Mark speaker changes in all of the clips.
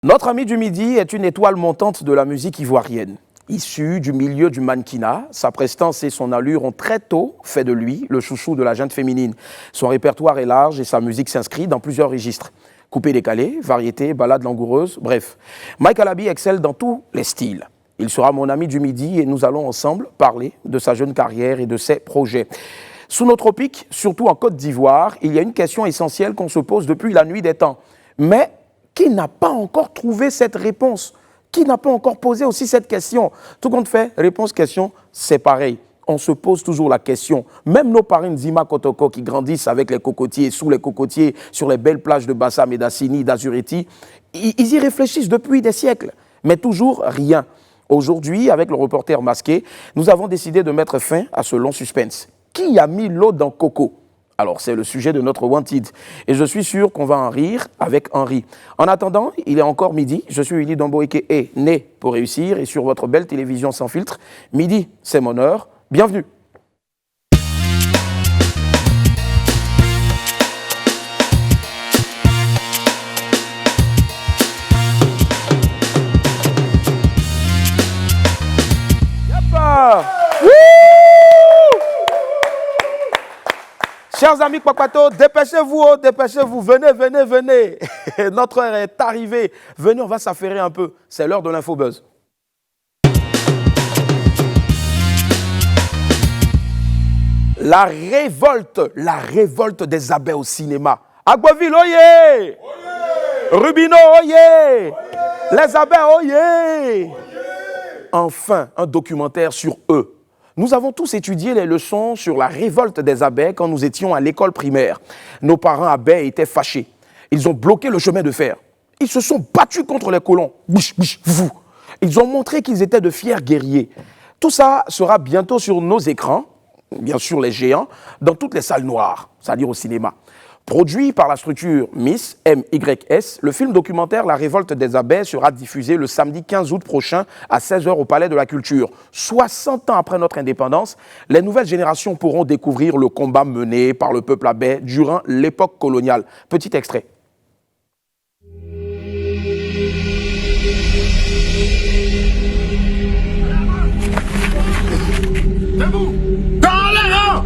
Speaker 1: Notre ami du midi est une étoile montante de la musique ivoirienne. Issu du milieu du mannequinat, sa prestance et son allure ont très tôt fait de lui le chouchou de la jeune féminine. Son répertoire est large et sa musique s'inscrit dans plusieurs registres. Coupé-décalé, variété, ballade langoureuse, bref. Mike Alabi excelle dans tous les styles. Il sera mon ami du midi et nous allons ensemble parler de sa jeune carrière et de ses projets. Sous nos tropiques, surtout en Côte d'Ivoire, il y a une question essentielle qu'on se pose depuis la nuit des temps. Mais qui n'a pas encore trouvé cette réponse? Qui n'a pas encore posé aussi cette question? Tout compte fait, réponse, question, c'est pareil. On se pose toujours la question. Même nos parrains Zima Kotoko qui grandissent avec les cocotiers, sous les cocotiers, sur les belles plages de Bassam et d'Assini, d'Azureti, ils y réfléchissent depuis des siècles. Mais toujours rien. Aujourd'hui, avec le reporter masqué, nous avons décidé de mettre fin à ce long suspense. Qui a mis l'eau dans Coco? Alors, c'est le sujet de notre Wanted. Et je suis sûr qu'on va en rire avec Henri. En attendant, il est encore midi. Je suis Willy Dombo et né pour réussir. Et sur votre belle télévision sans filtre, midi, c'est mon heure. Bienvenue. Yapa! Chers amis Kwakwato, dépêchez-vous, dépêchez-vous, venez, venez, venez. Notre heure est arrivée. Venez, on va s'affairer un peu. C'est l'heure de l'Infobuzz. La révolte des abeilles au cinéma. Agboville, oyez! Rubino, oyez! Les abeilles, oyez! Enfin, un documentaire sur eux. Nous avons tous étudié les leçons sur la révolte des abeilles quand nous étions à l'école primaire. Nos parents abeilles étaient fâchés. Ils ont bloqué le chemin de fer. Ils se sont battus contre les colons. Biche, biche, vous. Ils ont montré qu'ils étaient de fiers guerriers. Tout ça sera bientôt sur nos écrans, bien sûr les géants, dans toutes les salles noires, c'est-à-dire au cinéma. Produit par la structure MYS, MYS, le film documentaire La révolte des abeilles sera diffusé le samedi 15 août prochain à 16h au Palais de la Culture. 60 ans après notre indépendance, les nouvelles générations pourront découvrir le combat mené par le peuple abeille durant l'époque coloniale. Petit extrait.
Speaker 2: Debout! Dans les rangs!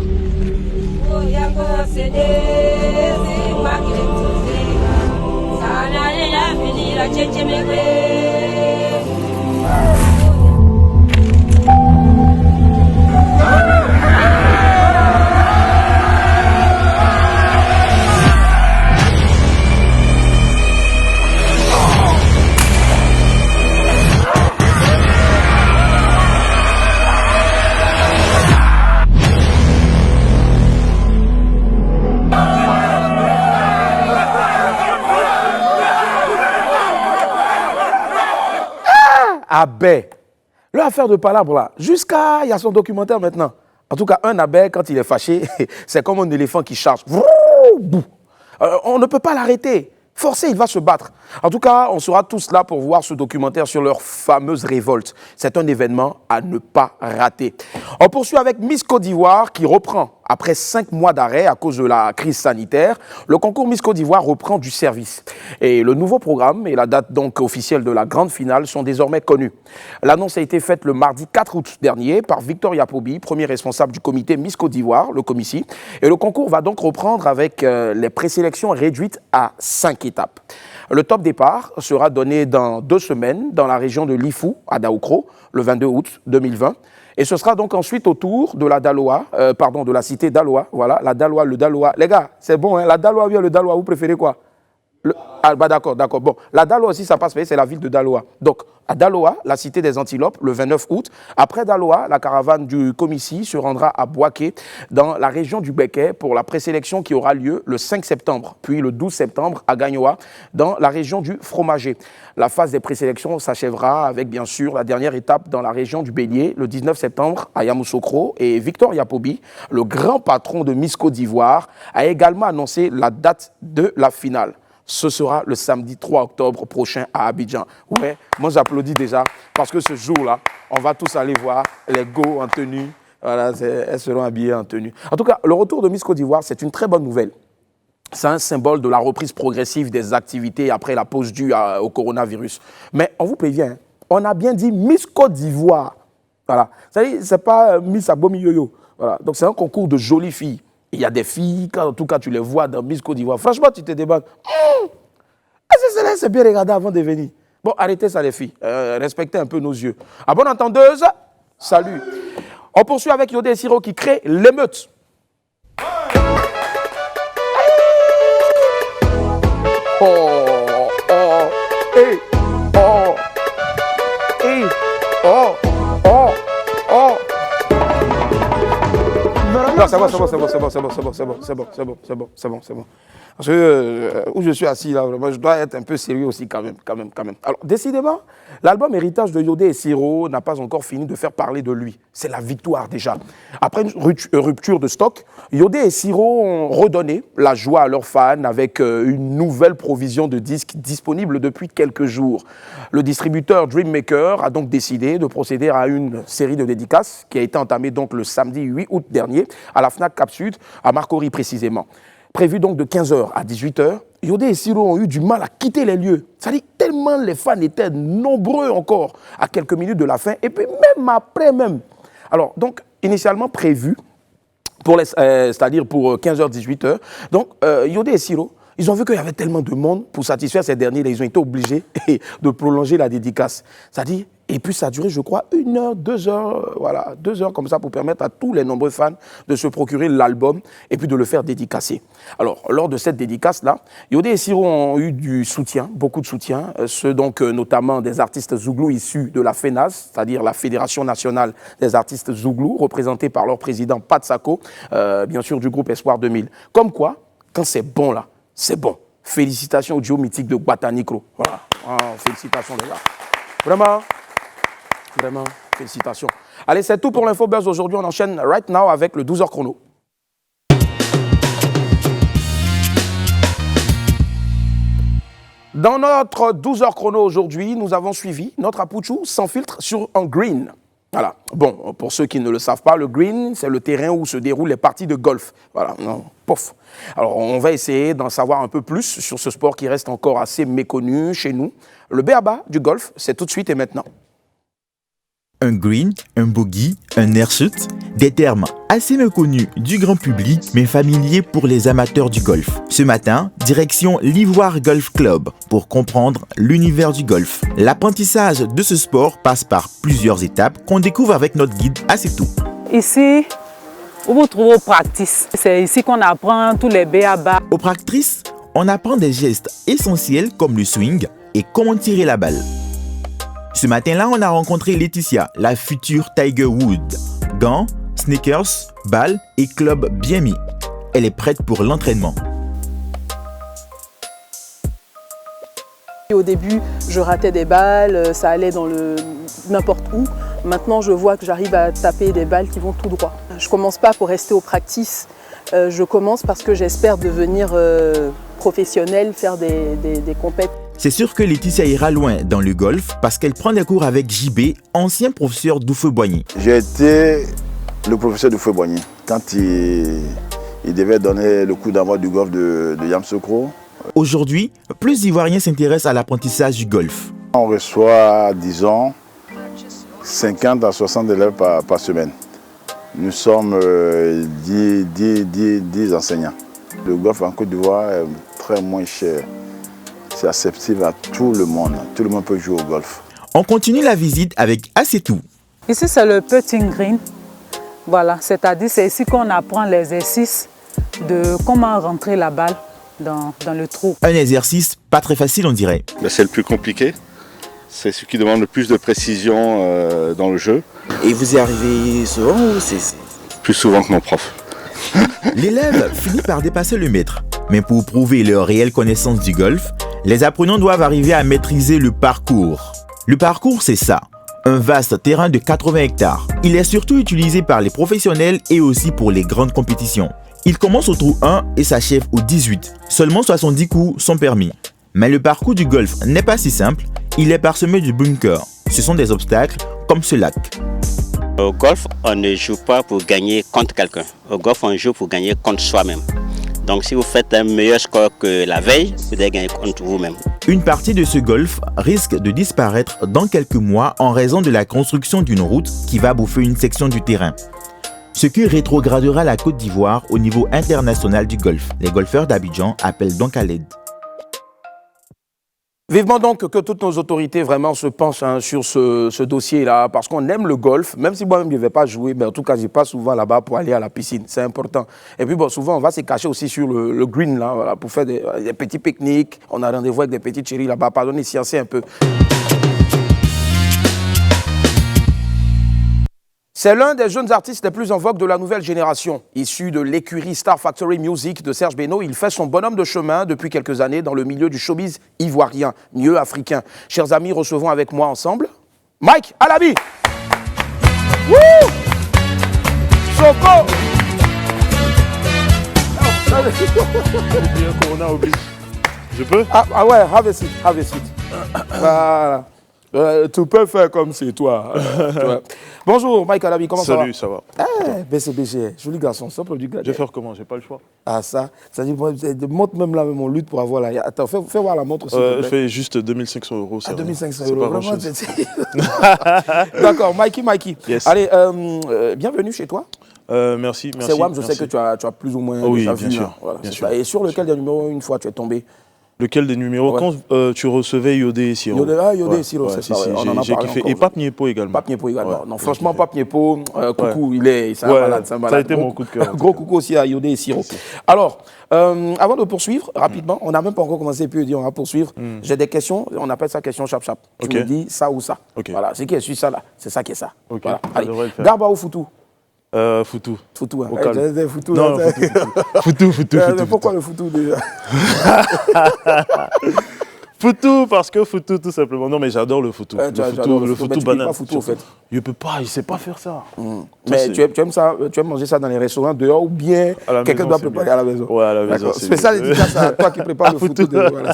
Speaker 1: Abeille. Leur affaire de palabre là, jusqu'à, il y a son documentaire maintenant. En tout cas, un abeille, quand il est fâché, c'est comme un éléphant qui charge. On ne peut pas l'arrêter. Forcé, il va se battre. En tout cas, on sera tous là pour voir ce documentaire sur leur fameuse révolte. C'est un événement à ne pas rater. On poursuit avec Miss Côte d'Ivoire qui reprend. Après 5 mois d'arrêt à cause de la crise sanitaire, le concours Miss Côte d'Ivoire reprend du service. Et le nouveau programme et la date donc officielle de la grande finale sont désormais connus. L'annonce a été faite le mardi 4 août dernier par Victor Yapobi, premier responsable du comité Miss Côte d'Ivoire, le Comici. Et le concours va donc reprendre avec les présélections réduites à 5 étapes. Le top départ sera donné dans 2 semaines dans la région de Lifou, à Daoukro, le 22 août 2020. Et ce sera donc ensuite au tour de la Daloa, de la cité Daloa. Voilà, la Daloa, le Daloa. Les gars, c'est bon, hein, la Daloa ou bien le Daloa, vous préférez quoi? D'accord. Bon, la Daloa aussi, ça passe, c'est la ville de Daloa. Donc, à Daloa, la cité des Antilopes, le 29 août. Après Daloa, la caravane du Comici se rendra à Boaké, dans la région du Béquet, pour la présélection qui aura lieu le 5 septembre, puis le 12 septembre à Gagnoa, dans la région du Fromager. La phase des présélections s'achèvera avec, bien sûr, la dernière étape dans la région du Bélier, le 19 septembre à Yamoussoukro. Et Victor Yapobi, le grand patron de Miss Côte d'Ivoire, a également annoncé la date de la finale. Ce sera le samedi 3 octobre prochain à Abidjan. Ouais, moi j'applaudis déjà parce que ce jour-là, on va tous aller voir les go en tenue. Voilà, elles seront habillées en tenue. En tout cas, le retour de Miss Côte d'Ivoire, c'est une très bonne nouvelle. C'est un symbole de la reprise progressive des activités après la pause due au coronavirus. Mais on vous prévient, hein, on a bien dit Miss Côte d'Ivoire. Voilà. C'est pas Miss Abomi Yoyo. Voilà. Donc c'est un concours de jolies filles. Il y a des filles, quand en tout cas tu les vois dans Miss Côte d'Ivoire, franchement tu te demandes, c'est bien regardé avant de venir. Bon, arrêtez ça les filles, respectez un peu nos yeux. À bonne entendeuse, salut. On poursuit avec Yodé et Siro qui crée l'émeute. Non, c'est bon. Parce que où je suis assis là, vraiment, je dois être un peu sérieux aussi quand même. Alors, décidément, l'album Héritage de Yodé et Siro n'a pas encore fini de faire parler de lui. C'est la victoire déjà. Après une rupture de stock, Yodé et Siro ont redonné la joie à leurs fans avec une nouvelle provision de disques disponible depuis quelques jours. Le distributeur Dreammaker a donc décidé de procéder à une série de dédicaces qui a été entamée donc le samedi 8 août dernier à la Fnac Cap Sud, à Marcory précisément. Prévu donc de 15h à 18h, Yodé et Siro ont eu du mal à quitter les lieux. Ça dit tellement les fans étaient nombreux encore à quelques minutes de la fin et puis même après même. Alors donc initialement prévu c'est-à-dire pour 15h 18h. Donc Yodé et Siro, ils ont vu qu'il y avait tellement de monde pour satisfaire ces derniers, ils ont été obligés de prolonger la dédicace. C'est-à-dire et puis ça a duré, je crois, 1 heure, 2 heures, voilà, 2 heures comme ça pour permettre à tous les nombreux fans de se procurer l'album et puis de le faire dédicacer. Alors, lors de cette dédicace-là, Yodé et Siro ont eu du soutien, beaucoup de soutien, ceux donc notamment des artistes zouglous issus de la FENAZ, c'est-à-dire la Fédération nationale des artistes zouglous, représentée par leur président Pat Sako, bien sûr du groupe Espoir 2000. Comme quoi, quand c'est bon là, c'est bon. Félicitations au duo mythique de Guatanicro. Voilà, félicitations les gars. Vraiment, félicitations. Allez, c'est tout pour l'Info Buzz aujourd'hui. On enchaîne right now avec le 12h chrono. Dans notre 12h chrono aujourd'hui, nous avons suivi notre Apuchou sans filtre sur un green. Voilà. Bon, pour ceux qui ne le savent pas, le green, c'est le terrain où se déroulent les parties de golf. Voilà, non, pouf. Alors, on va essayer d'en savoir un peu plus sur ce sport qui reste encore assez méconnu chez nous. Le b.a.-ba du golf, c'est tout de suite et maintenant.
Speaker 3: Un green, un bogey, un airshoot, des termes assez méconnus du grand public mais familiers pour les amateurs du golf. Ce matin, direction l'Ivoire Golf Club pour comprendre l'univers du golf. L'apprentissage de ce sport passe par plusieurs étapes qu'on découvre avec notre guide Assetou.
Speaker 4: Ici, vous trouvez au practice. C'est ici qu'on apprend tous les b.a.-ba.
Speaker 3: Au practice, on apprend des gestes essentiels comme le swing et comment tirer la balle. Ce matin-là, on a rencontré Laetitia, la future Tiger Woods. Gants, sneakers, balles et club bien mis. Elle est prête pour l'entraînement.
Speaker 5: Au début, je ratais des balles, ça allait dans n'importe où. Maintenant, je vois que j'arrive à taper des balles qui vont tout droit. Je ne commence pas pour rester au practice. Je commence parce que j'espère devenir professionnelle, faire des compétitions.
Speaker 3: C'est sûr que Laetitia ira loin dans le golf parce qu'elle prend des cours avec JB, ancien professeur d'Oufeu-Boigny.
Speaker 6: J'ai été le professeur d'Oufeu-Boigny quand il devait donner le coup d'envoi du golf de Yamoussoukro.
Speaker 3: Aujourd'hui, plus d'Ivoiriens s'intéressent à l'apprentissage du golf.
Speaker 6: On reçoit, disons, 50 à 60 élèves par semaine. Nous sommes 10 enseignants. Le golf en Côte d'Ivoire est très moins cher. C'est accessible à tout le monde. Tout le monde peut jouer au golf.
Speaker 3: On continue la visite avec Assetou.
Speaker 4: Ici, c'est le putting green. Voilà, c'est-à-dire c'est ici qu'on apprend l'exercice de comment rentrer la balle dans le trou.
Speaker 3: Un exercice pas très facile, on dirait.
Speaker 7: C'est le plus compliqué. C'est ce qui demande le plus de précision dans le jeu.
Speaker 3: Et vous y arrivez souvent ou c'est...
Speaker 7: Plus souvent que mon prof.
Speaker 3: L'élève finit par dépasser le maître. Mais pour prouver leur réelle connaissance du golf, les apprenants doivent arriver à maîtriser le parcours. Le parcours, c'est ça, un vaste terrain de 80 hectares. Il est surtout utilisé par les professionnels et aussi pour les grandes compétitions. Il commence au trou 1 et s'achève au 18. Seulement 70 coups sont permis. Mais le parcours du golf n'est pas si simple, il est parsemé de bunkers. Ce sont des obstacles comme ce lac.
Speaker 8: Au golf, on ne joue pas pour gagner contre quelqu'un. Au golf, on joue pour gagner contre soi-même. Donc si vous faites un meilleur score que la veille, vous allez gagner contre vous-même.
Speaker 3: Une partie de ce golf risque de disparaître dans quelques mois en raison de la construction d'une route qui va bouffer une section du terrain. Ce qui rétrogradera la Côte d'Ivoire au niveau international du golf. Les golfeurs d'Abidjan appellent donc à l'aide.
Speaker 1: Vivement donc que toutes nos autorités vraiment se penchent sur ce dossier-là, parce qu'on aime le golf, même si moi-même je ne vais pas jouer, mais en tout cas je passe souvent là-bas pour aller à la piscine, c'est important. Et puis bon, souvent on va se cacher aussi sur le green là, voilà, pour faire des petits pique-niques, on a rendez-vous avec des petites chéries là-bas, pardonnez, sciencer un peu. C'est l'un des jeunes artistes les plus en vogue de la nouvelle génération. Issu de l'écurie Star Factory Music de Serge Beno, il fait son bonhomme de chemin depuis quelques années dans le milieu du showbiz ivoirien, mieux africain. Chers amis, recevons avec moi ensemble Mike Alabi. Wouh! Soko.
Speaker 9: Je peux?
Speaker 1: Ah ouais, have a seat, have a seat. Voilà. Tu peux faire comme c'est toi. Bonjour Mike Alabi, comment ça va?
Speaker 9: Salut, ça va.
Speaker 1: BCBG, joli garçon, ça produit.
Speaker 9: Je vais faire comment? J'ai pas le choix.
Speaker 1: Ah ça dit, montre même là, mon lutte pour avoir là. Attends, fais voir la montre.
Speaker 9: Je fais juste 2500 €.
Speaker 1: Ah, 2500 €.
Speaker 9: C'est pas
Speaker 1: vraiment. D'accord, Mikey.
Speaker 9: Yes.
Speaker 1: Allez, bienvenue chez toi.
Speaker 9: Merci.
Speaker 1: C'est WAM, je sais que tu as plus ou moins
Speaker 9: oui,
Speaker 1: vu.
Speaker 9: Bien sûr,
Speaker 1: voilà,
Speaker 9: bien sûr.
Speaker 1: Et sur lequel des numéros, une fois, tu es tombé?
Speaker 9: Lequel des numéros?
Speaker 1: Ouais.
Speaker 9: Quand tu recevais Yodé et Siro.
Speaker 1: Yodé et Siro, c'est ça. On en a
Speaker 9: j'ai
Speaker 1: parlé
Speaker 9: kiffé.
Speaker 1: encore.
Speaker 9: Et Pape Niepo également.
Speaker 1: Pape Niepo également.
Speaker 9: Ouais,
Speaker 1: non, franchement, Pape Niepo, coucou, c'est un malade.
Speaker 9: Ça a été mon coup de cœur.
Speaker 1: Gros coucou aussi à Yodé et Siro. Alors, avant de poursuivre, rapidement, on n'a même pas encore commencé, puis on va poursuivre. J'ai des questions, on appelle ça question chap-chap. Tu me dis ça ou ça. Voilà, c'est qui est sur ça là, c'est ça qui est ça. Voilà. Allez, Garba ou Foutou?
Speaker 9: Foutou.
Speaker 1: Foutou, hein.
Speaker 9: Foutou. Non, Foutou.
Speaker 1: Pourquoi le Foutou déjà?
Speaker 9: Foutou, parce que Foutou, tout simplement. Non, mais j'adore le Foutou. Le Foutou banane.
Speaker 1: Foutou, en fait.
Speaker 9: Il peut pas, il sait pas faire ça.
Speaker 1: Mais tu aimes ça, tu aimes manger ça dans les restaurants dehors ou bien quelqu'un doit préparer à la maison?
Speaker 9: Ouais, à la maison.
Speaker 1: Spécial dédicace à toi qui prépare le Foutou. Voilà,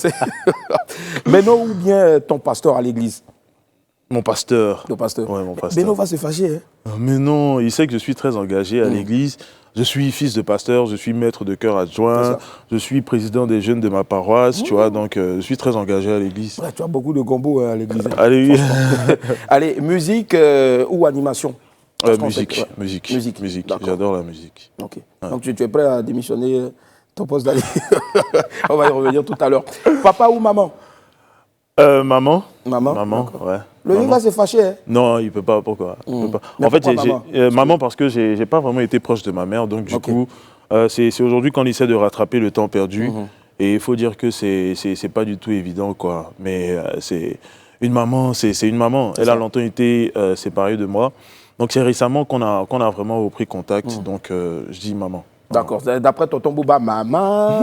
Speaker 1: Beno ou bien ton pasteur à l'église?
Speaker 9: Mon pasteur.
Speaker 1: Ton pasteur.
Speaker 9: Ouais, mon pasteur.
Speaker 1: Beno va se fâcher. Hein?
Speaker 9: Mais non, il sait que je suis très engagé à l'église. Je suis fils de pasteur, je suis maître de chœur adjoint, je suis président des jeunes de ma paroisse, tu vois, donc je suis très engagé à l'église.
Speaker 1: Ouais, tu as beaucoup de combos à l'église.
Speaker 9: Allez,
Speaker 1: Allez, musique ou animation?
Speaker 9: Musique. J'adore la musique.
Speaker 1: Ok. Ouais. Donc tu es prêt à démissionner ton poste d'aller. On va y revenir tout à l'heure. Papa ou maman?
Speaker 9: Maman, ouais.
Speaker 1: Le vieux va se fâcher. Hein?
Speaker 9: Non, il ne peut pas. Pourquoi il peut pas. En fait, maman, parce que je n'ai pas vraiment été proche de ma mère. Donc, du coup, c'est aujourd'hui qu'on essaie de rattraper le temps perdu. Et il faut dire que c'est pas du tout évident, quoi. Mais c'est une maman, c'est une maman. Elle a longtemps été séparée de moi. Donc, c'est récemment qu'on a vraiment repris contact. Donc, je dis maman.
Speaker 1: D'accord. D'après Tonton Bouba, maman,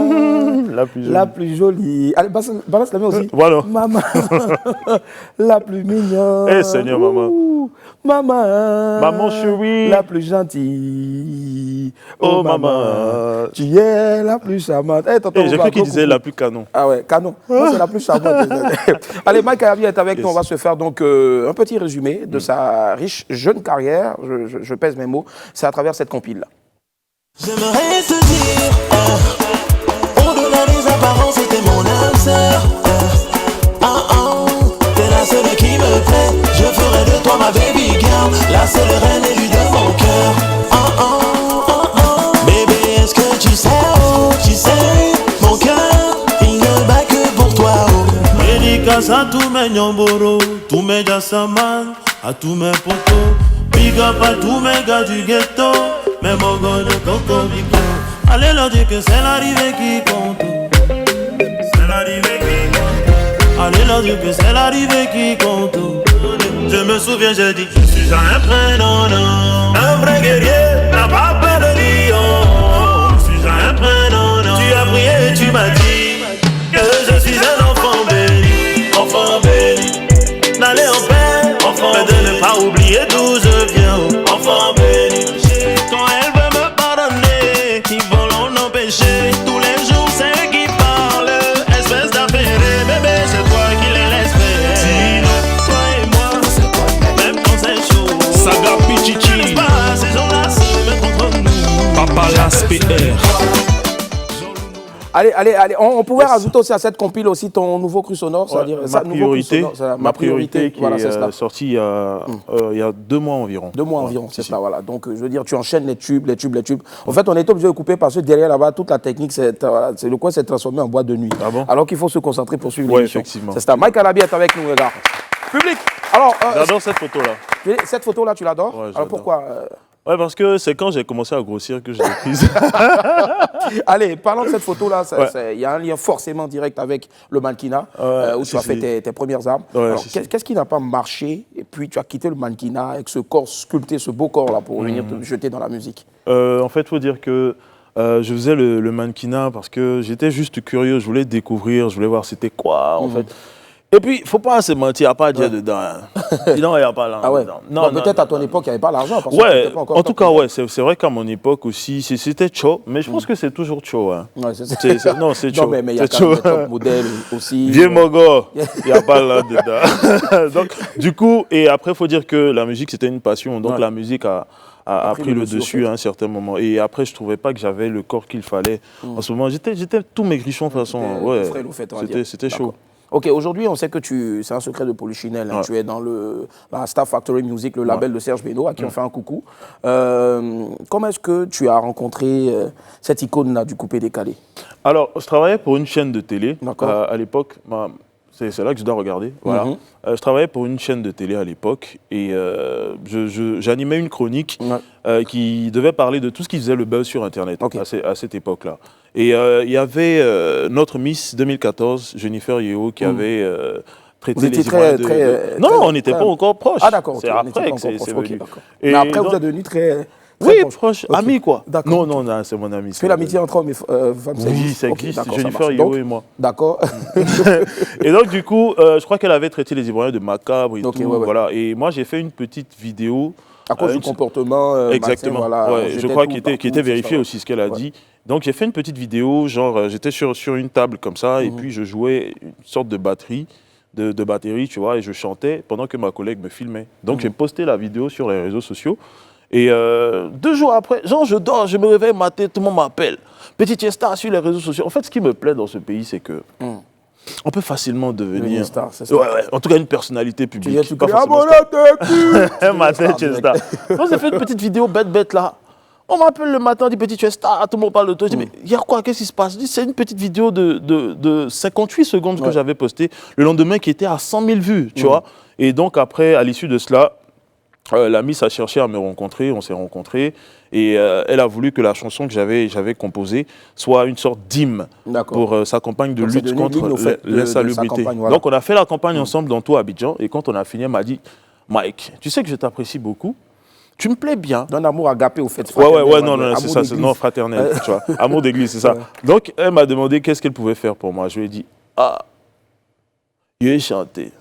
Speaker 1: la plus jolie. Allez, balance la main aussi.
Speaker 9: Voilà.
Speaker 1: Maman, la plus mignonne.
Speaker 9: Eh, Seigneur, maman.
Speaker 1: Maman
Speaker 9: chérie.
Speaker 1: La plus gentille.
Speaker 9: Oh, maman.
Speaker 1: Tu es la plus charmante.
Speaker 9: Hey, j'ai cru qu'il disait la plus canon.
Speaker 1: Ah ouais, canon. Moi, c'est la plus charmante. Allez, Mike Alabi est avec nous. On va se faire donc un petit résumé de sa riche jeune carrière. Je pèse mes mots. C'est à travers cette compile-là.
Speaker 10: J'aimerais te dire, au-delà des apparences, t'es mon âme sœur. T'es la seule qui me plaît. Je ferai de toi ma baby girl, la seule reine élue de mon cœur. Bébé, est-ce que tu sais, mon cœur, il ne bat que pour toi. Dédicace à tous mes nyamboro, tous mes jassaman, à tous mes potos. Big up à tous mes gars du ghetto. Mes mogos de Coco Bico. Allez leur dire que c'est l'arrivée qui compte. C'est l'arrivée qui compte. Allez leur dire que c'est l'arrivée qui compte. Je me souviens, j'ai dit, je suis un prénom, un vrai guerrier, n'a pas peur de lion. Je suis un prénom, tu as prié et tu m'as dit que je suis un enfant béni, d'aller en paix, mais de ne pas oublier d'où je viens, enfant béni. Quand elle veut me pardonner, ils vont l'en empêcher. Tous les jours, c'est eux qui parlent. Espèce d'affairé, bébé, c'est toi qui les laisse faire. Sinon, toi et moi, même quand c'est chaud.
Speaker 2: Saga Pichichi.
Speaker 10: Ces gens-là se mettent contre nous.
Speaker 2: Papa Las PR.
Speaker 1: Allez, on pouvait rajouter aussi à cette compile aussi ton nouveau cru sonore, c'est-à-dire
Speaker 9: ma priorité qui
Speaker 1: voilà,
Speaker 9: est sortie il y a 2 mois environ.
Speaker 1: 2 mois environ, c'est ça, voilà. Donc, je veux dire, tu enchaînes les tubes. En fait, on est obligé de couper parce que derrière là-bas, toute la technique, le coin s'est transformé en boîte de nuit.
Speaker 9: Ah bon?
Speaker 1: Alors qu'il faut se concentrer pour suivre l'émission.
Speaker 9: Effectivement.
Speaker 1: C'est ça. Mike Alabi est avec nous, regarde. Public. Alors,
Speaker 9: j'adore cette photo-là.
Speaker 1: Cette photo-là, tu l'adores?
Speaker 9: Ouais,
Speaker 1: alors pourquoi
Speaker 9: Ouais, parce que c'est quand j'ai commencé à grossir que je l'ai prise.
Speaker 1: Allez, parlons de cette photo-là. Il y a un lien forcément direct avec le mannequinat, où tu as fait tes premières armes.
Speaker 9: Ouais,
Speaker 1: qu'est-ce qui n'a pas marché? Et puis, tu as quitté le mannequinat avec ce corps sculpté, ce beau corps-là, pour venir te jeter dans la musique.
Speaker 9: En fait, il faut dire que je faisais le mannequinat parce que j'étais juste curieux. Je voulais découvrir, je voulais voir c'était quoi, en fait. Et puis, il ne faut pas se mentir, il n'y a pas de Dieu dedans. Sinon, il n'y a pas l'argent dedans.
Speaker 1: Non, peut-être à ton époque, il n'y avait pas l'argent.
Speaker 9: Ouais, en tout cas, ouais, c'est vrai qu'à mon époque aussi, c'était chaud, mais je pense que c'est toujours chaud. Hein.
Speaker 1: Ouais, c'est
Speaker 9: non, c'est chaud.
Speaker 1: Non, mais il y a quand même des top modèles aussi.
Speaker 9: Vieux mon gars, il n'y a pas là-dedans. Donc, du coup, et après, il faut dire que la musique, c'était une passion. Donc, la musique a pris le dessus à un certain moment. Et après, je ne trouvais pas que j'avais le corps qu'il fallait. En ce moment, j'étais tout maigrichon de toute façon. Ouais, c'était chaud.
Speaker 1: Ok, aujourd'hui, on sait que c'est un secret de Polichinelle. Hein. Tu es dans la Star Factory Music, le label de Serge Beno, à qui on fait un coucou. Comment est-ce que tu as rencontré cette icône-là du coupé décalé? Alors,
Speaker 9: je travaillais pour une chaîne de télé. À l'époque, c'est là que je dois regarder. Voilà. Je travaillais pour une chaîne de télé à l'époque et j'animais une chronique qui devait parler de tout ce qui faisait le buzz sur Internet à cette époque-là. Et il y avait notre Miss 2014, Jennifer Yeo, qui avait traité les images Non, on n'était pas encore proches.
Speaker 1: Ah d'accord,
Speaker 9: c'est après que c'est venu.
Speaker 1: Mais après, vous êtes devenus très
Speaker 9: proche. Amis quoi. Non, c'est mon ami.
Speaker 1: Est-ce que l'amitié entre hommes et femmes,
Speaker 9: oui, ça existe, Jennifer Yeo et moi.
Speaker 1: D'accord.
Speaker 9: Et donc du coup, je crois qu'elle avait traité les Ivoiriens de macabres et tout. Voilà. Et moi, j'ai fait une petite vidéo.
Speaker 1: À cause du comportement.
Speaker 9: Exactement. Je crois qu'il était vérifié aussi ce qu'elle a dit. Donc j'ai fait une petite vidéo, genre j'étais sur une table comme ça, et puis je jouais une sorte de batterie, tu vois, et je chantais pendant que ma collègue me filmait. Donc j'ai posté la vidéo sur les réseaux sociaux. Et 2 jours après, genre je dors, je me réveille matin, tout le monde m'appelle. Petit star sur les réseaux sociaux. En fait, ce qui me plaît dans ce pays, c'est que on peut facilement devenir
Speaker 1: star, c'est ça.
Speaker 9: En tout cas une personnalité publique.
Speaker 1: Tu pas un
Speaker 9: matin, tu es star. Donc j'ai fait une petite vidéo bête là. On m'appelle le matin, on dit petit, tu es star, tout le monde parle de toi. Je dis, mais hier quoi, qu'est-ce qui se passe? Je dis, c'est une petite vidéo de 58 secondes que j'avais postée le lendemain qui était à 100 000 vues, tu vois. Et donc après, à l'issue de cela, la Miss a cherché à me rencontrer, on s'est rencontrés. Et elle a voulu que la chanson que j'avais composée soit une sorte d'hymne pour sa campagne de lutte contre l'insalubrité. Voilà. Donc on a fait la campagne ensemble dans tout Abidjan. Et quand on a fini, elle m'a dit, Mike, tu sais que je t'apprécie beaucoup. Tu me plais bien.
Speaker 1: D'un amour agapé au fait.
Speaker 9: Non, c'est ça, c'est non fraternel, tu vois. Amour d'église, c'est ça. Donc, elle m'a demandé qu'est-ce qu'elle pouvait faire pour moi. Je lui ai dit, il a chanté.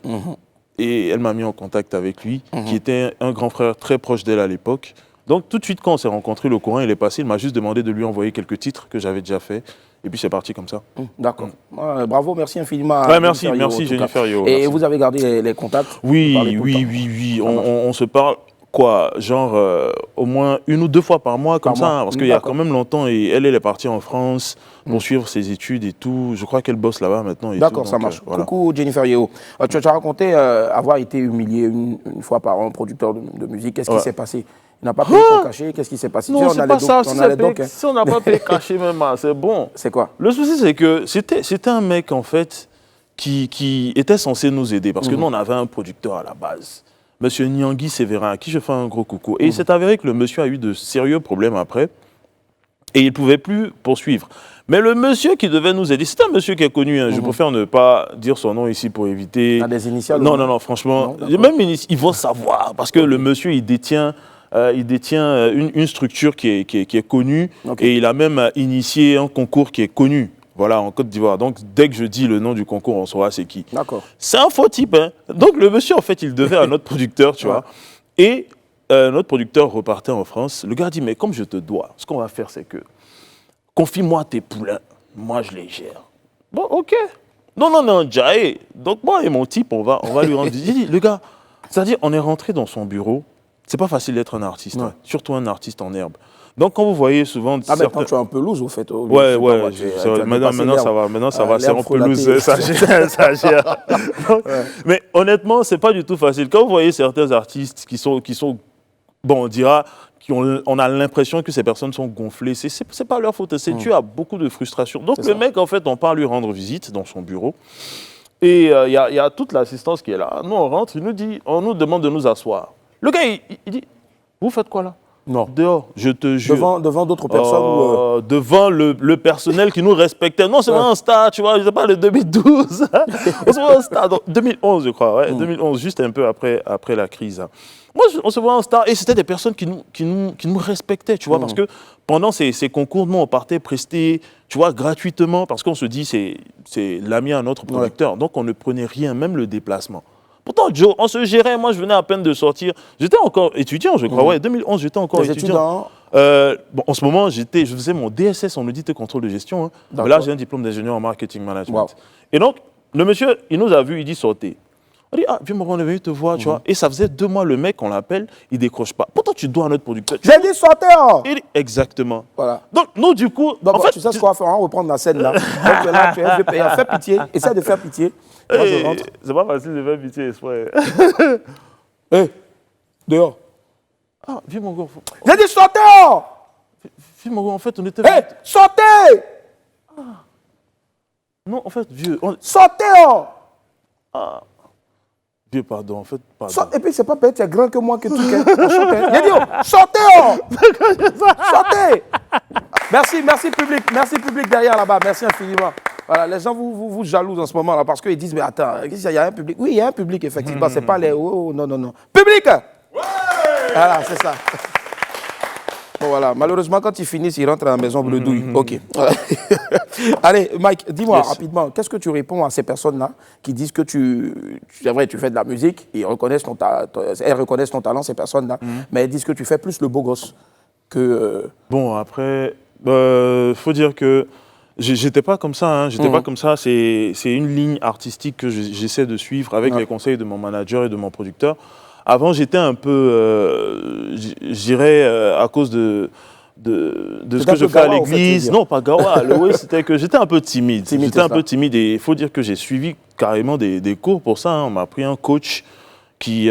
Speaker 9: Et elle m'a mis en contact avec lui, qui était un grand frère très proche d'elle à l'époque. Donc, tout de suite, quand on s'est rencontrés, le courant, il est passé. Il m'a juste demandé de lui envoyer quelques titres que j'avais déjà fait. Et puis, c'est parti comme ça.
Speaker 1: D'accord. Bravo, merci infiniment.
Speaker 9: Merci Jennifer Yeo.
Speaker 1: Et vous avez gardé les contacts?
Speaker 9: Oui. On se parle. Genre au moins 1 ou 2 fois par mois comme ça, parce qu'il y a quand même longtemps, et elle est partie en France pour suivre ses études et tout. Je crois qu'elle bosse là-bas maintenant.
Speaker 1: D'accord, ça marche. Voilà. Coucou Jennifer Yeo. Tu as raconté avoir été humilié une fois par un producteur de musique. Qu'est-ce qui s'est passé? Il n'a pas payé ton cachet? Qu'est-ce qui s'est passé?
Speaker 9: Non, c'est pas ça. Si on n'a pas payé cachet même, c'est bon.
Speaker 1: C'est quoi?
Speaker 9: Le souci, c'est que c'était un mec en fait qui était censé nous aider, parce que nous, on avait un producteur à la base. Monsieur Nyangui Sévérin, à qui je fais un gros coucou. Et il s'est avéré que le monsieur a eu de sérieux problèmes après. Et il ne pouvait plus poursuivre. Mais le monsieur qui devait nous aider, c'est un monsieur qui est connu. Je préfère ne pas dire son nom ici pour éviter...
Speaker 1: des initiales?
Speaker 9: Non, franchement. Même ils vont savoir. Parce que le monsieur, il détient une structure qui est connue. Et il a même initié un concours qui est connu. Voilà, en Côte d'Ivoire. Donc, dès que je dis le nom du concours, on saura c'est qui.
Speaker 1: D'accord.
Speaker 9: C'est un faux type, hein. Donc, le monsieur, en fait, il devait à notre producteur, tu vois. Et notre producteur repartait en France. Le gars dit, mais comme je te dois, ce qu'on va faire, c'est que confie-moi tes poulains. Moi, je les gère. Bon, OK. Non, Jaé. Donc, moi et mon type, on va lui rendre... Il dit, le gars, c'est-à-dire, on est rentré dans son bureau. C'est pas facile d'être un artiste, hein. Surtout un artiste en herbe. Donc, quand vous voyez souvent...
Speaker 1: Ah, mais quand tu es un peu loose, au fait.
Speaker 9: Ouais, maintenant, ça va, c'est un peu loose, ça gère. Donc, mais honnêtement, c'est pas du tout facile. Quand vous voyez certains artistes qui sont bon, on dira, on a l'impression que ces personnes sont gonflées, c'est pas leur faute, c'est dû à beaucoup de frustration. Donc, le mec, en fait, on part lui rendre visite dans son bureau. Et il y a toute l'assistance qui est là. Nous, on rentre, on nous demande de nous asseoir. Le gars, il dit, vous faites quoi là? Non. Dehors, je te jure.
Speaker 1: Devant d'autres personnes
Speaker 9: devant le personnel qui nous respectait. Non, c'est vraiment un star, tu vois, je sais pas, le 2012. On se voit un star, donc, 2011, je crois, ouais, 2011, juste un peu après la crise. Moi, on se voit un star, et c'était des personnes qui nous respectaient, tu vois, parce que pendant ces concours, nous, on partait prester, tu vois, gratuitement, parce qu'on se dit, c'est l'ami à notre producteur, donc on ne prenait rien, même le déplacement. Pourtant, Joe, on se gérait. Moi, je venais à peine de sortir. J'étais encore étudiant, je crois. Ouais, 2011, j'étais encore étudiant. Bon, en ce moment, je faisais mon DSS en audit et contrôle de gestion. Hein. Mais là, j'ai un diplôme d'ingénieur en marketing management. Wow. Et donc, le monsieur, il nous a vus, il dit sortez. On dit, ah, viens, on est venu te voir, tu vois. Et ça faisait 2 mois, le mec, on l'appelle, il décroche pas. Pourtant, tu dois à notre producteur.
Speaker 1: J'ai dit sortez.
Speaker 9: Exactement.
Speaker 1: Voilà.
Speaker 9: Donc, nous, du coup.
Speaker 1: Donc, en fait, tu sais ce qu'on va faire, on va reprendre la scène là. Donc, là, tu es payé. Fais pitié. Essaie de faire pitié. Moi, je rentre.
Speaker 9: C'est pas facile de faire pitié, esprit.
Speaker 1: Hé, dehors.
Speaker 9: Ah, viens, mon gars.
Speaker 1: J'ai dit sortez.
Speaker 9: Viens, mon gars, en fait, on était.
Speaker 1: Hé, sortez.
Speaker 9: Ah. Non, en fait, vieux.
Speaker 1: Sortez. Ah.
Speaker 9: Vieux, pardon, en fait, pardon.
Speaker 1: Et puis, c'est pas peut-être, tu es grand que moi que tu es. J'ai dit, sortez. Sortez. Merci public derrière là-bas. Merci infiniment. Voilà, les gens vous jalousent en ce moment là parce qu'ils disent mais attends, il y a un public. Oui, il y a un public effectivement, c'est pas les non. Public. Ouais. Voilà, c'est ça. Bon voilà, malheureusement quand ils finissent, ils rentrent à la maison bredouille. OK. Voilà. Allez, Mike, dis-moi rapidement, qu'est-ce que tu réponds à ces personnes-là qui disent que c'est vrai, tu fais de la musique et elles reconnaissent ton talent, ces personnes-là, mais elles disent que tu fais plus le beau gosse que
Speaker 9: Bon, après faut dire que j'étais pas comme ça, hein. J'étais pas comme ça. C'est une ligne artistique que j'essaie de suivre avec les conseils de mon manager et de mon producteur. Avant, j'étais un peu, j'irais à cause de ce que je fais à l'église. Non, pas gawa. C'était que j'étais un peu timide. J'étais un peu timide et il faut dire que j'ai suivi carrément des cours pour ça. Hein. On m'a pris un coach qui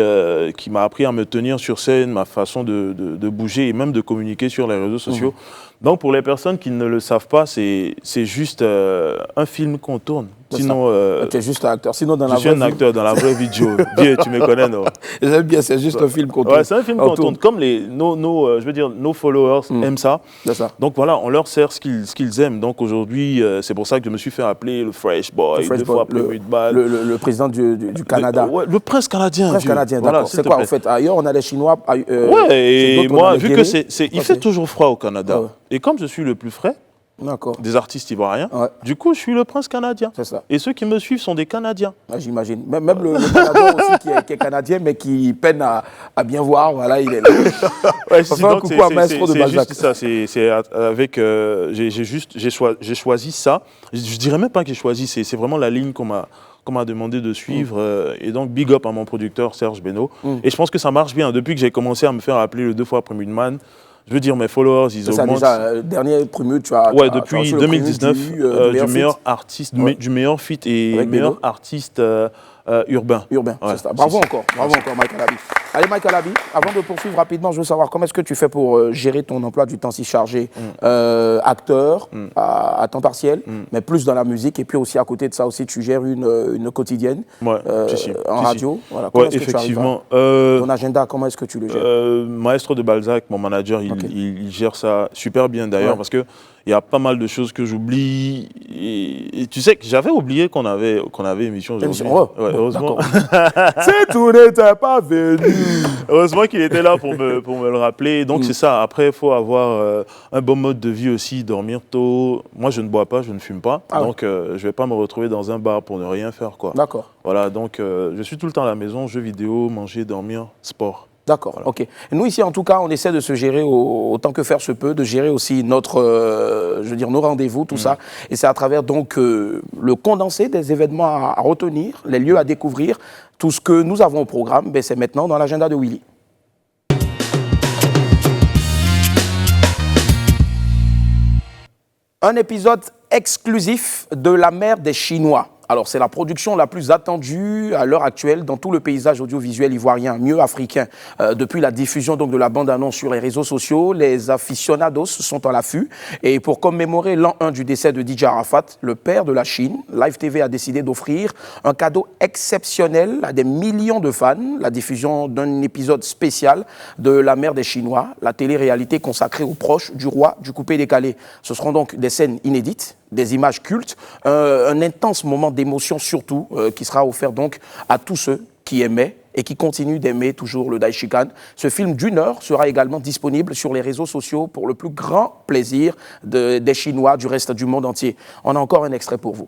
Speaker 9: m'a appris à me tenir sur scène, ma façon de bouger et même de communiquer sur les réseaux sociaux. Donc, pour les personnes qui ne le savent pas, c'est juste un film qu'on tourne. Sinon,
Speaker 1: tu es juste un acteur. Sinon,
Speaker 9: je suis un acteur dans la vraie vie, Joe. Bien, tu me connais, non?
Speaker 1: J'aime bien, c'est juste un film qu'on tourne.
Speaker 9: Ouais, c'est un film qu'on tourne. Comme nos followers aiment ça. Donc voilà, on leur sert ce qu'ils aiment. Donc aujourd'hui, c'est pour ça que je me suis fait appeler le Fresh Boy, deux fois après 8 balles.
Speaker 1: Le président du Canada.
Speaker 9: Le prince canadien.
Speaker 1: Prince canadien, d'accord.
Speaker 9: Voilà,
Speaker 1: c'est quoi, en fait? Ailleurs, on a les Chinois.
Speaker 9: Et moi, vu que il fait toujours froid au Canada, et comme je suis le plus frais des artistes ivoiriens, du coup, je suis le prince canadien.
Speaker 1: C'est ça.
Speaker 9: Et ceux qui me suivent sont des Canadiens.
Speaker 1: Ah, j'imagine. Même le Canadien aussi qui est canadien, mais qui peine à bien voir. Voilà, il est là.
Speaker 9: Donc, coucou à Maestro de Balzac. C'est juste ça. C'est avec. J'ai choisi ça. Je dirais même pas que j'ai choisi. C'est vraiment la ligne qu'on m'a demandé de suivre. Et donc, big up à mon producteur Serge Beno. Et je pense que ça marche bien. Depuis que j'ai commencé à me faire appeler le 2 fois Premier Man, je veux dire, mes followers, ils augmentent.
Speaker 1: C'est ça, déjà, dernier premier, tu as...
Speaker 9: Ouais, depuis 2019, du meilleur artiste, du meilleur feat et meilleur artiste urbain.
Speaker 1: Urbain, c'est ça. Bravo encore, Mike Alabi. Allez, Mike Alabi, avant de poursuivre rapidement, je veux savoir comment est-ce que tu fais pour gérer ton emploi du temps si chargé, acteur à temps partiel, mais plus dans la musique, et puis aussi à côté de ça aussi, tu gères une quotidienne en radio. Voilà.
Speaker 9: Ouais, effectivement.
Speaker 1: Ton agenda, comment est-ce que tu le gères?
Speaker 9: Maestro de Balzac, mon manager, il gère ça super bien d'ailleurs, parce que il y a pas mal de choses que j'oublie. Et tu sais que j'avais oublié qu'on avait émission aujourd'hui. Heureusement.
Speaker 1: Si tout n'était pas venu.
Speaker 9: Heureusement qu'il était là pour me le rappeler. Donc c'est ça. Après, il faut avoir un bon mode de vie aussi, dormir tôt. Moi, je ne bois pas, je ne fume pas. Donc, je ne vais pas me retrouver dans un bar pour ne rien faire, quoi.
Speaker 1: D'accord.
Speaker 9: Voilà, donc je suis tout le temps à la maison, jeux vidéo, manger, dormir, sport.
Speaker 1: D'accord, voilà. OK. Nous, ici, en tout cas, on essaie de se gérer autant que faire se peut, de gérer aussi nos rendez-vous, tout ça. Et c'est à travers, donc, le condensé des événements à retenir, les lieux à découvrir, tout ce que nous avons au programme, c'est maintenant dans l'agenda de Willy. Un épisode exclusif de La mer des Chinois. Alors, c'est la production la plus attendue à l'heure actuelle dans tout le paysage audiovisuel ivoirien, mieux africain. Depuis la diffusion donc, de la bande-annonce sur les réseaux sociaux, les aficionados sont à l'affût. Et pour commémorer l'an 1 du décès de DJ Arafat, le père de la Chine, Live TV a décidé d'offrir un cadeau exceptionnel à des millions de fans, la diffusion d'un épisode spécial de La mer des Chinois, la télé-réalité consacrée aux proches du roi du coupé décalé. Ce seront donc des scènes inédites, des images cultes, un intense moment d'émotion surtout qui sera offert donc à tous ceux qui aimaient et qui continuent d'aimer toujours le Daishikan. Ce film d'1 heure sera également disponible sur les réseaux sociaux pour le plus grand plaisir des Chinois du reste du monde entier. On a encore un extrait pour vous.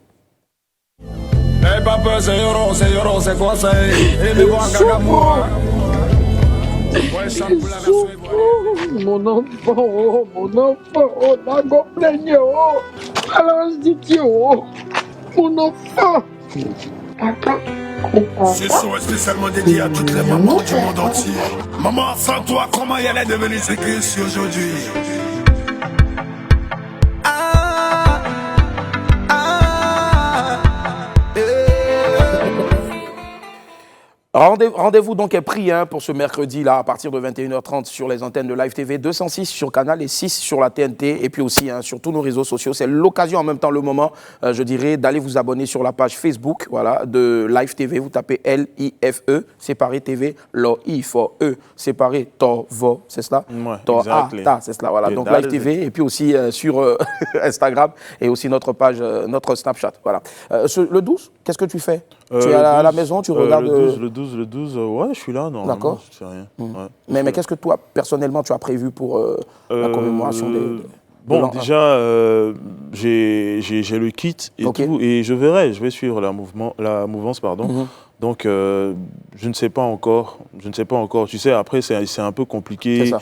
Speaker 2: Hey papa, c'est Yoro, c'est quoi ça?
Speaker 11: Mon enfant, oh, Nago Plenyo, alors je dis oh, mon enfant.
Speaker 2: Ce son est spécialement dédié à toutes les mamans du monde entier. Maman, sans toi, comment elle est devenue ce que je suis aujourd'hui?
Speaker 1: Rendez-vous donc est pris pour ce mercredi-là à partir de 21h30 sur les antennes de Live TV, 206 sur Canal et 6 sur la TNT et puis aussi sur tous nos réseaux sociaux. C'est l'occasion en même temps, le moment, je dirais, d'aller vous abonner sur la page Facebook voilà, de Live TV. Vous tapez L-I-F-E, séparé TV, L-I-F-E, séparé TOVO, c'est cela? Ta, c'est cela, voilà. Donc Live TV et puis aussi sur Instagram et aussi notre page, notre Snapchat. Voilà. Le 12, qu'est-ce que tu fais? Tu es à la maison, tu regardes...
Speaker 9: Le 12, ouais, je suis là, normalement.
Speaker 1: D'accord.
Speaker 9: Je sais rien. Ouais.
Speaker 1: Mais qu'est-ce que toi, personnellement, tu as prévu pour la commémoration
Speaker 9: Bon, déjà, j'ai le kit et tout, et je vais suivre la mouvance, pardon. Donc, je ne sais pas encore. Tu sais, après, c'est un peu compliqué.
Speaker 1: C'est ça.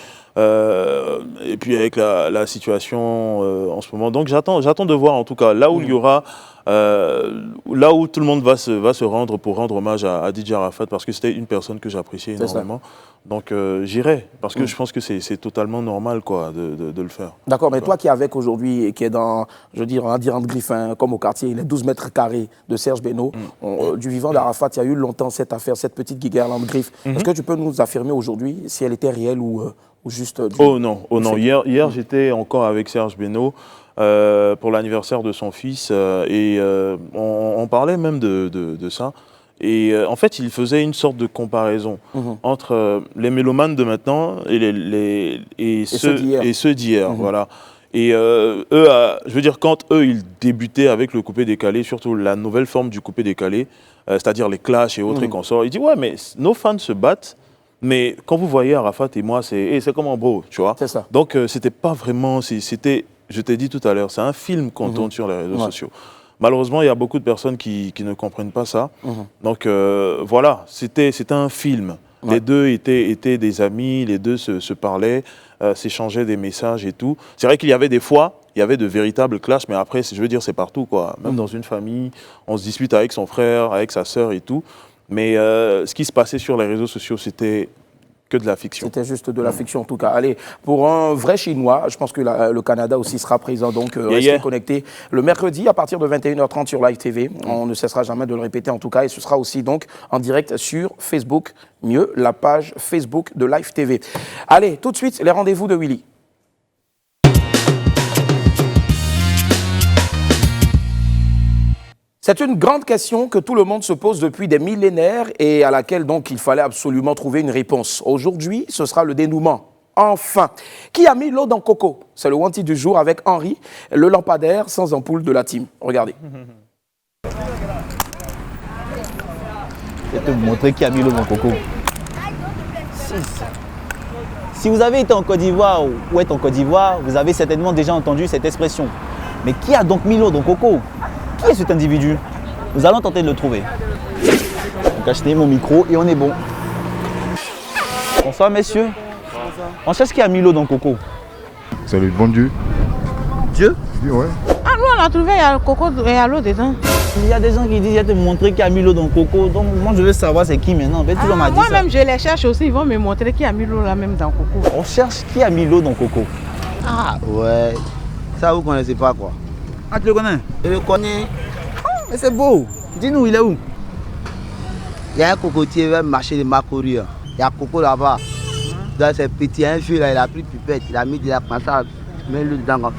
Speaker 9: Et puis, avec la situation en ce moment. Donc, j'attends de voir, en tout cas, là où il y aura... là où tout le monde va se rendre pour rendre hommage à DJ Arafat, parce que c'était une personne que j'appréciais énormément. Donc j'irai, parce que je pense que c'est totalement normal quoi, de le faire.
Speaker 1: D'accord, mais toi qui es avec aujourd'hui et qui est dans, je veux dire, un dirham de Griffin, comme au quartier, il est 12 mètres carrés de Serge Beno, du vivant d'Arafat, il y a eu longtemps cette affaire, cette petite guéguerre de griffe. Est-ce que tu peux nous affirmer aujourd'hui si elle était réelle ou juste...
Speaker 9: Oh non. Hier j'étais encore avec Serge Beno. Pour l'anniversaire de son fils et on parlait même de ça et en fait il faisait une sorte de comparaison entre les mélomanes de maintenant et ceux d'hier voilà. Et eux, je veux dire, quand eux, ils débutaient avec le coupé décalé, surtout la nouvelle forme du coupé décalé, c'est-à-dire les clashs et autres et consorts, ils disent ouais mais nos fans se battent. Mais quand vous voyez Arafat et moi, c'est comment bro, tu vois.
Speaker 1: C'est ça.
Speaker 9: Donc c'était pas vraiment, c'était, je t'ai dit tout à l'heure, c'est un film qu'on tourne sur les réseaux sociaux. Malheureusement, il y a beaucoup de personnes qui ne comprennent pas ça. Donc voilà, c'était un film. Les deux étaient des amis, les deux se parlaient, s'échangeaient des messages et tout. C'est vrai qu'il y avait des fois, il y avait de véritables clashs, mais après, je veux dire, c'est partout quoi. Même dans une famille, on se dispute avec son frère, avec sa sœur et tout. Mais ce qui se passait sur les réseaux sociaux, c'était que de la fiction.
Speaker 1: C'était juste de la fiction en tout cas. Allez, pour un vrai Chinois, je pense que le Canada aussi sera présent, donc restez connectés. Le mercredi, à partir de 21h30 sur Live TV, on ne cessera jamais de le répéter en tout cas, et ce sera aussi donc en direct sur Facebook, mieux la page Facebook de Live TV. Allez, tout de suite, les rendez-vous de Willy. C'est une grande question que tout le monde se pose depuis des millénaires et à laquelle donc il fallait absolument trouver une réponse. Aujourd'hui, ce sera le dénouement. Enfin, qui a mis l'eau dans Coco? C'est le Wanty du jour avec Henri, le lampadaire sans ampoule de la team. Regardez.
Speaker 12: Je vais te montrer qui a mis l'eau dans Coco. Si vous avez été en Côte d'Ivoire ou êtes en Côte d'Ivoire, vous avez certainement déjà entendu cette expression. Mais qui a donc mis l'eau dans Coco? Qui est cet individu? Nous allons tenter de le trouver. Donc achetez mon micro et on est bon. Bonsoir messieurs. On cherche qui a mis l'eau dans Coco.
Speaker 13: C'est le bon Dieu.
Speaker 12: Dieu?
Speaker 13: Oui, ouais.
Speaker 14: Ah nous on a trouvé, il y a le coco et il y a l'eau dedans.
Speaker 12: Il y a des gens qui disent, je vais te montrer qui a mis l'eau dans Coco. Donc moi je veux savoir c'est qui maintenant.
Speaker 14: Moi-même je les cherche aussi, ils vont me montrer qui a mis l'eau là même dans Coco.
Speaker 12: On cherche qui a mis l'eau dans Coco.
Speaker 14: Ah
Speaker 12: ouais.
Speaker 15: Ça, vous connaissez pas quoi.
Speaker 12: Ah, tu le connais?
Speaker 15: Je le connais.
Speaker 12: Mais c'est beau. Dis-nous, il est où?
Speaker 15: Il y a un cocotier vers le marché de Makori. Il y a Coco là-bas. Dans ces petits, un vieux là, il a pris pipette, il a mis de la commencé à mettre le dedans.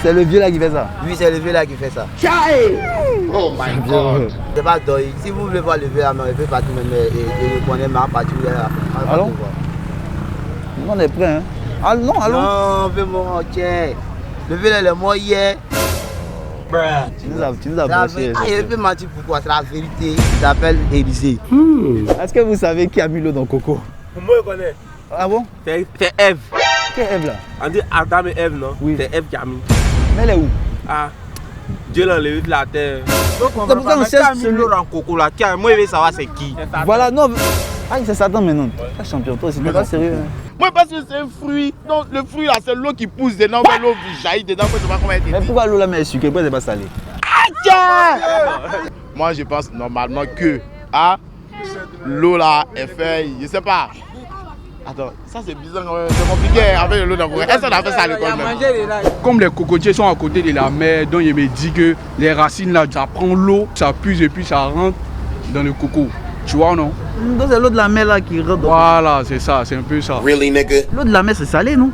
Speaker 12: C'est le vieux là qui fait ça?
Speaker 15: Oui, c'est le vieux là qui fait ça. Oh my God. C'est pas d'oeil. Si vous voulez voir le vieux là, il peut partir même et le connaît ma partie là.
Speaker 12: Allons? On est prêt, hein? Ah non, allons?
Speaker 15: Non, fais-moi, tiens. Le vieux là, il est mort hier.
Speaker 12: Tu nous as broché.
Speaker 15: Ah, il peut mentir pourquoi? C'est la vérité. Il s'appelle Élysée.
Speaker 12: Est-ce que vous savez qui a mis l'eau dans Coco?
Speaker 16: Moi, je connais.
Speaker 12: Ah bon?
Speaker 16: C'est Ève.
Speaker 12: Quelle Ève là?
Speaker 16: On dit Adam et Ève, non?
Speaker 12: Oui.
Speaker 16: C'est Ève qui a mis.
Speaker 12: Mais elle est où?
Speaker 16: Ah, Dieu l'a enlevé de la terre.
Speaker 12: C'est pour ça qu'on cherche
Speaker 16: Qui a mis l'eau dans Coco là? Moi, je veux savoir c'est qui.
Speaker 12: Voilà, non. Ah, c'est Satan maintenant. Ah, champion, toi, c'est pas sérieux. Hein.
Speaker 17: Moi, parce que c'est un fruit. Non, le fruit là, c'est l'eau qui pousse dedans, mais l'eau jaillit dedans. Je sais pas comment elle est.
Speaker 12: Mais pourquoi l'eau là, mais elle est sucrée? Pourquoi elle n'est pas salée?
Speaker 17: Moi, je pense normalement que l'eau là est faite, je sais pas. Attends, ça c'est bizarre quand même, c'est compliqué avec l'eau dans le coco. Est-ce qu'on a fait ça à l'école même?
Speaker 18: Comme les cocotiers sont à côté de la mer, donc il me dit que les racines là, ça prend l'eau, ça puise et puis ça rentre dans le coco. Tu vois non?
Speaker 12: Donc c'est l'eau de la mer là qui rentre.
Speaker 18: Voilà, c'est ça, c'est un peu ça.
Speaker 12: Really, nigga? L'eau de la mer c'est salé, non?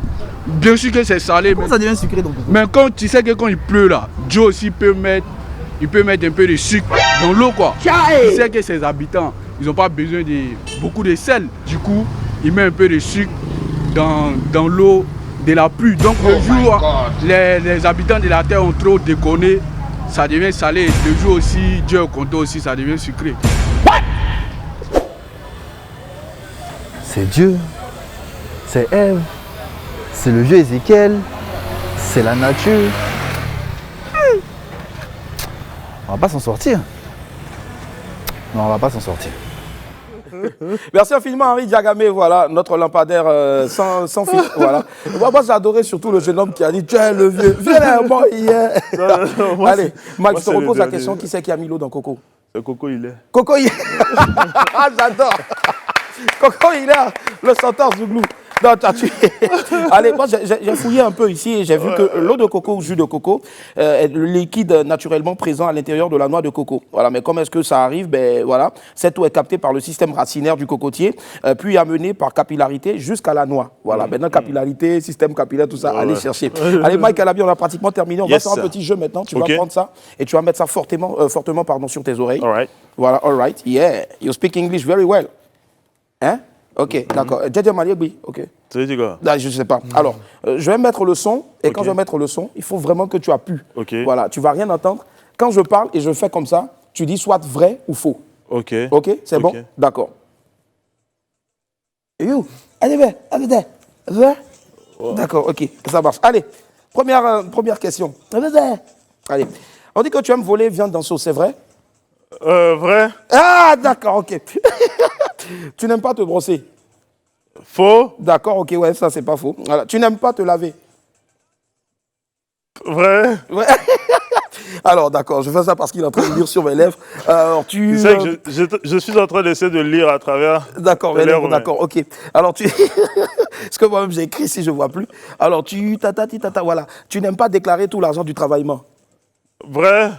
Speaker 18: Bien sûr que c'est salé.
Speaker 12: Comment ça devient sucré donc?
Speaker 18: Mais quand tu sais que quand il pleut là, Joe aussi peut mettre un peu de sucre dans l'eau quoi. Il sait que ses habitants, ils n'ont pas besoin de beaucoup de sel. Du coup, il met un peu de sucre dans l'eau de la pluie. Donc le jour les habitants de la terre ont trop déconné, ça devient salé. Le jour aussi, Dieu au compte aussi, ça devient sucré.
Speaker 12: C'est Dieu, c'est Ève, c'est le vieux Ézéchiel, c'est la nature. On va pas s'en sortir. Non, on va pas s'en sortir.
Speaker 1: Merci infiniment Henri Diagamé, voilà, notre lampadaire sans fil, voilà. Moi j'ai adoré surtout le jeune homme qui a dit, tu es le vieux, viens là, moi hier. Allez, Mike, je te repose la question, qui c'est qui a mis l'eau dans Coco?
Speaker 9: Coco il est.
Speaker 1: Coco il est. J'adore. Coco il est, le chanteur Zouglou. Non, allez, moi j'ai fouillé un peu ici et j'ai vu que l'eau de coco ou jus de coco est le liquide naturellement présent à l'intérieur de la noix de coco. Voilà, mais comment est-ce que ça arrive? Ben voilà, cette eau est captée par le système racinaire du cocotier, puis amenée par capillarité jusqu'à la noix. Voilà, maintenant capillarité, système capillaire, tout ça, allez chercher. Allez, Mike Alabi, on a pratiquement terminé. On va faire un petit jeu maintenant. Tu vas prendre ça et tu vas mettre ça fortement sur tes oreilles.
Speaker 9: All right.
Speaker 1: Voilà, all right. Yeah, you speak English very well. Hein? Ok, d'accord. Djedje Maliegui, ok.
Speaker 9: Ça veut dire quoi?
Speaker 1: Non, je ne sais pas. Alors, je vais mettre le son, et quand je vais mettre le son, il faut vraiment que tu appuies. Voilà, tu ne vas rien entendre. Quand je parle et je fais comme ça, tu dis soit vrai ou faux.
Speaker 9: Ok.
Speaker 1: Ok, c'est bon? D'accord. You, allez, vrai? D'accord, ok, ça marche. Allez, première question. Allez, on dit que tu aimes voler viande dans sauce, c'est vrai?
Speaker 9: Vrai.
Speaker 1: Ah, d'accord, ok. Tu n'aimes pas te brosser?
Speaker 9: Faux.
Speaker 1: D'accord, ok, ouais, ça c'est pas faux. Voilà. Tu n'aimes pas te laver?
Speaker 9: Vrai.
Speaker 1: Ouais. Alors, d'accord, je fais ça parce qu'il est en train de lire sur mes lèvres.
Speaker 9: Tu sais que je suis en train d'essayer de lire à travers.
Speaker 1: D'accord, d'accord, ok. Alors, ce que moi-même j'ai écrit si je ne vois plus. Alors, voilà. Tu n'aimes pas déclarer tout l'argent du travaillement?
Speaker 9: Vrai.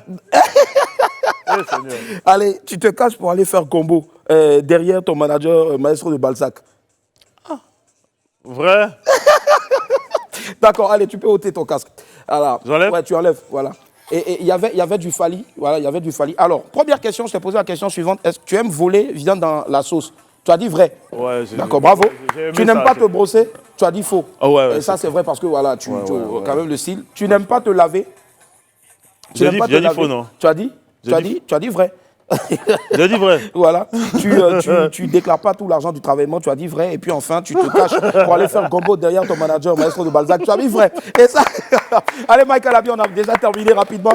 Speaker 1: Allez, tu te caches pour aller faire combo derrière ton manager, maestro de Balzac.
Speaker 9: Vrai.
Speaker 1: D'accord, allez, tu peux ôter ton casque.
Speaker 9: J'enlève?
Speaker 1: Ouais, tu enlèves, voilà. Et il y avait du Fali. Voilà, il y avait du Fali. Alors, première question, je t'ai posé la question suivante. Est-ce que tu aimes voler viande dans la sauce? Tu as dit vrai.
Speaker 9: Ouais,
Speaker 1: d'accord, bravo. Tu n'aimes pas te brosser? Tu as dit faux.
Speaker 9: Oh, ouais,
Speaker 1: et ça, c'est vrai parce que voilà, tu quand même le style. Tu n'aimes pas te laver?
Speaker 9: J'ai dit faux, non?
Speaker 1: Tu as dit? Tu as dit vrai.
Speaker 9: J'ai dit vrai.
Speaker 1: Voilà. Tu déclares pas tout l'argent du travaillement, tu as dit vrai. Et puis enfin, tu te caches pour aller faire gombo derrière ton manager, maestro de Balzac. Tu as dit vrai. Et ça. Allez, Mike Alabi, on a déjà terminé rapidement.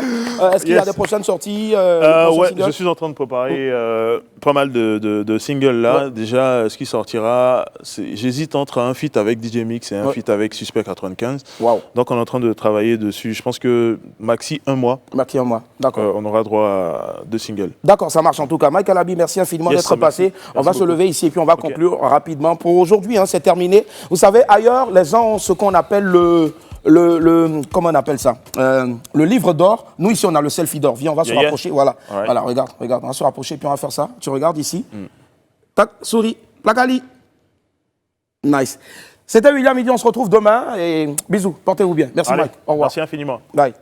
Speaker 1: Est-ce qu'il y a des prochaines sorties
Speaker 9: ouais, je suis en train de préparer pas mal de singles là. Ouais. Déjà, ce qui sortira, j'hésite entre un feat avec DJ Mix et un feat avec Suspect 95.
Speaker 1: Wow.
Speaker 9: Donc, on est en train de travailler dessus. Je pense que maxi un mois.
Speaker 1: Maxi un mois, d'accord.
Speaker 9: On aura droit à 2 singles.
Speaker 1: D'accord, ça marche en tout cas. Mike Alabi, merci infiniment d'être passé. On va se lever ici et puis on va conclure rapidement. Pour aujourd'hui, hein, c'est terminé. Vous savez, ailleurs, les gens ont ce qu'on appelle comment on appelle ça, le livre d'or. Nous, ici, on a le selfie d'or. Viens, on va se rapprocher. Voilà. Voilà, regarde, on va se rapprocher, puis on va faire ça. Tu regardes ici. Tac, souris, placali. Nice. C'était William Idi, on se retrouve demain. Et bisous, portez-vous bien. Merci,
Speaker 9: Allez,
Speaker 1: Mike. Au revoir.
Speaker 9: Merci infiniment.
Speaker 1: Bye.